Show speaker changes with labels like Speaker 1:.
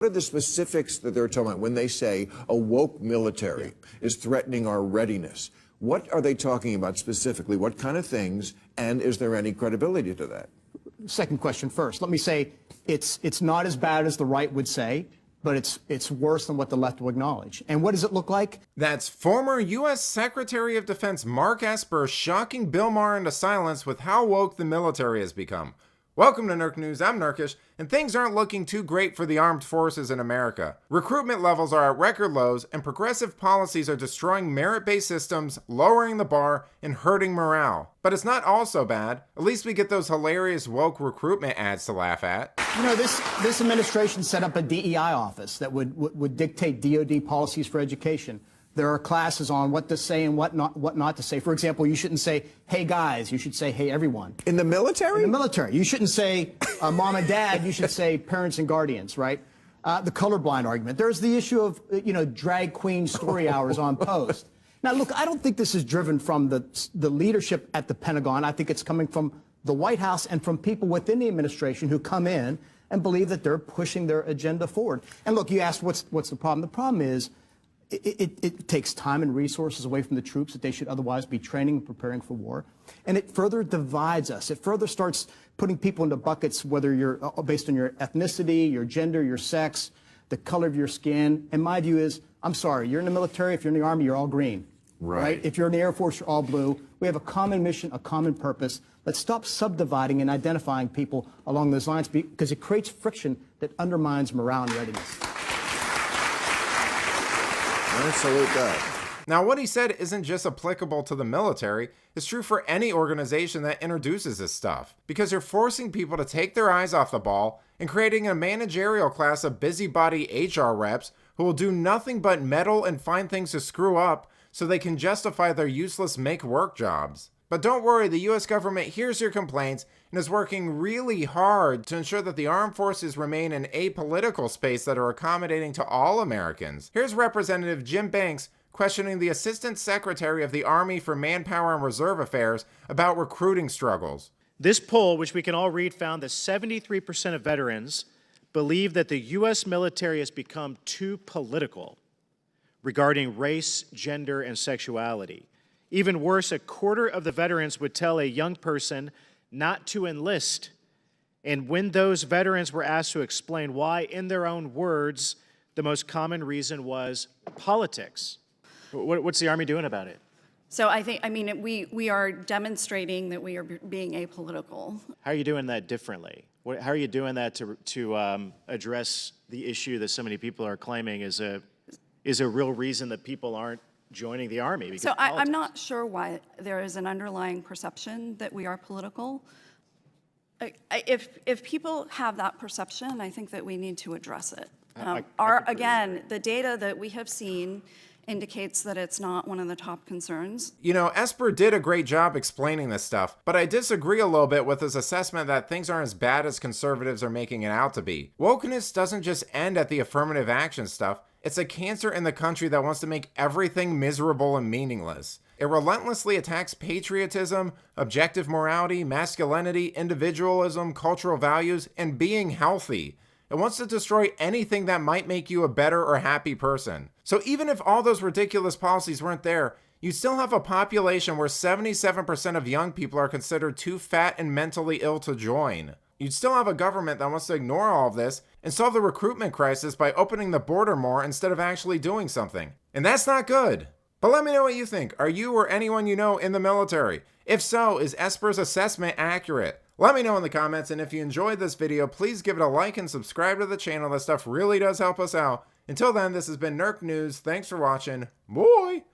Speaker 1: What are the specifics that they're talking about when they say a woke military is threatening our readiness? What are they talking about specifically? What kind of things? And is there any credibility to that?
Speaker 2: Second question first. Let me say it's not as bad as the right would say, but it's worse than what the left will acknowledge. And what does it look like?
Speaker 3: That's former U.S. Secretary of Defense Mark Esper shocking Bill Maher into silence with how woke the military has become. Welcome to Nerk News, I'm Nerkish, and things aren't looking too great for the armed forces in America. Recruitment levels are at record lows, and progressive policies are destroying merit-based systems, lowering the bar, and hurting morale. But it's not all so bad. At least we get those hilarious woke recruitment ads to laugh at.
Speaker 2: You know, this administration set up a DEI office that would dictate DOD policies for education. There are classes on what to say and what not to say. For example, you shouldn't say, hey guys, you should say, hey everyone.
Speaker 1: In the military?
Speaker 2: In the military. You shouldn't say mom and dad, you should say parents and guardians, right? The colorblind argument. There's the issue of, drag queen story hours on post. Now look, I don't think this is driven from the leadership at the Pentagon. I think it's coming from the White House and from people within the administration who come in and believe that they're pushing their agenda forward. And look, you asked what's the problem. The problem is, it takes time and resources away from the troops that they should otherwise be training and preparing for war. And it further divides us. It further starts putting people into buckets, whether you're based on your ethnicity, your gender, your sex, the color of your skin. And my view is, I'm sorry, you're in the military, if you're in the Army, you're all green. Right? If you're in the Air Force, you're all blue. We have a common mission, a common purpose. Let's stop subdividing and identifying people along those lines because it creates friction that undermines morale and readiness.
Speaker 1: Salute that.
Speaker 3: Now, what he said isn't just applicable to the military, it's true for any organization that introduces this stuff. Because you're forcing people to take their eyes off the ball and creating a managerial class of busybody HR reps who will do nothing but meddle and find things to screw up so they can justify their useless make-work jobs. But don't worry, the US government hears your complaints and is working really hard to ensure that the armed forces remain an apolitical space that are accommodating to all Americans. Here's Representative Jim Banks questioning the Assistant Secretary of the Army for Manpower and Reserve Affairs about recruiting struggles.
Speaker 4: This poll, which we can all read, found that 73% of veterans believe that the U.S. military has become too political regarding race, gender, and sexuality. Even worse, a quarter of the veterans would tell a young person not to enlist. And when those veterans were asked to explain why, in their own words, the most common reason was politics. What's the Army doing about it?
Speaker 5: So we are demonstrating that we are being apolitical.
Speaker 4: How are you doing that differently? How are you doing that to address the issue that so many people are claiming is a real reason that people aren't joining the Army?
Speaker 5: So I'm not sure why there is an underlying perception that we are political. If people have that perception, I think that we need to address it. Again, the data that we have seen indicates that it's not one of the top concerns.
Speaker 3: You know, Esper did a great job explaining this stuff, but I disagree a little bit with his assessment that things aren't as bad as conservatives are making it out to be. Wokeness doesn't just end at the affirmative action stuff. It's a cancer in the country that wants to make everything miserable and meaningless. It relentlessly attacks patriotism, objective morality, masculinity, individualism, cultural values, and being healthy. It wants to destroy anything that might make you a better or happy person. So even if all those ridiculous policies weren't there, you still have a population where 77% of young people are considered too fat and mentally ill to join. You'd still have a government that wants to ignore all of this and solve the recruitment crisis by opening the border more instead of actually doing something. And that's not good. But let me know what you think. Are you or anyone you know in the military? If so, is Esper's assessment accurate? Let me know in the comments, and if you enjoyed this video, please give it a like and subscribe to the channel. That stuff really does help us out. Until then, this has been Nerk News. Thanks for watching. Boy!